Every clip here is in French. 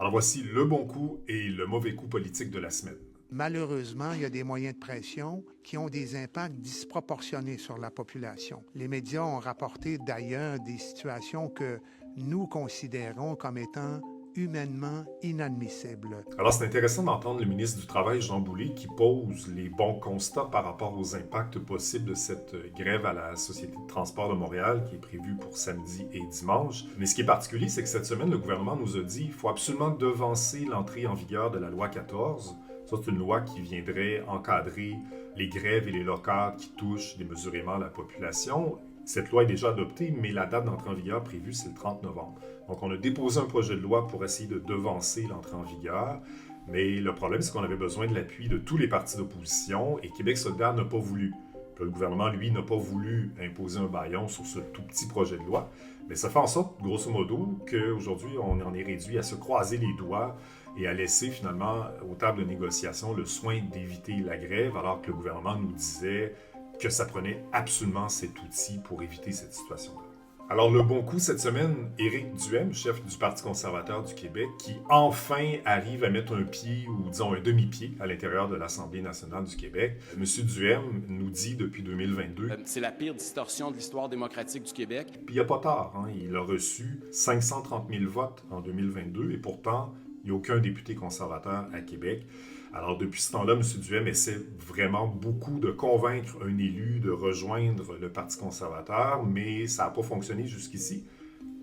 Alors voici le bon coup et le mauvais coup politique de la semaine. Malheureusement, il y a des moyens de pression qui ont des impacts disproportionnés sur la population. Les médias ont rapporté d'ailleurs des situations que nous considérons comme étant humainement inadmissibles. Alors c'est intéressant d'entendre le ministre du Travail, Jean Boulet, qui pose les bons constats par rapport aux impacts possibles de cette grève à la Société de transport de Montréal qui est prévue pour samedi et dimanche. Mais ce qui est particulier, c'est que cette semaine, le gouvernement nous a dit qu'il faut absolument devancer l'entrée en vigueur de la loi 14. Ça, c'est une loi qui viendrait encadrer les grèves et les locales qui touchent démesurément la population. Cette loi est déjà adoptée, mais la date d'entrée en vigueur prévue, c'est le 30 novembre. Donc, on a déposé un projet de loi pour essayer de devancer l'entrée en vigueur. Mais le problème, c'est qu'on avait besoin de l'appui de tous les partis d'opposition et Québec solidaire n'a pas voulu. Puis le gouvernement, lui, n'a pas voulu imposer un bâillon sur ce tout petit projet de loi. Mais ça fait en sorte, grosso modo, qu'aujourd'hui, on en est réduit à se croiser les doigts et à laisser finalement aux tables de négociation le soin d'éviter la grève, alors que le gouvernement nous disait que ça prenait absolument cet outil pour éviter cette situation-là. Alors, le bon coup cette semaine, Éric Duhem, chef du Parti conservateur du Québec, qui enfin arrive à mettre un pied, ou disons un demi-pied, à l'intérieur de l'Assemblée nationale du Québec. Monsieur Duhem nous dit depuis 2022... C'est la pire distorsion de l'histoire démocratique du Québec. Puis il n'y a pas tard, hein, il a reçu 530 000 votes en 2022, et pourtant, il n'y a aucun député conservateur à Québec. Alors, depuis ce temps-là, M. Duhem essaie vraiment beaucoup de convaincre un élu de rejoindre le Parti conservateur, mais ça n'a pas fonctionné jusqu'ici.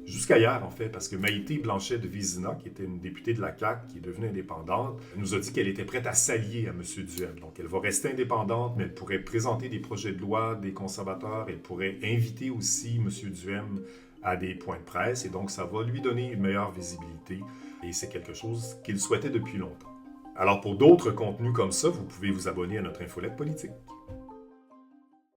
Jusqu'à hier, en fait, parce que Maïté Blanchet de Vézina, qui était une députée de la CAQ, qui est devenue indépendante, nous a dit qu'elle était prête à s'allier à M. Duhem. Donc, elle va rester indépendante, mais elle pourrait présenter des projets de loi des conservateurs, elle pourrait inviter aussi M. Duhem à des points de presse, et donc ça va lui donner une meilleure visibilité, et c'est quelque chose qu'il souhaitait depuis longtemps. Alors pour d'autres contenus comme ça, vous pouvez vous abonner à notre infolette politique.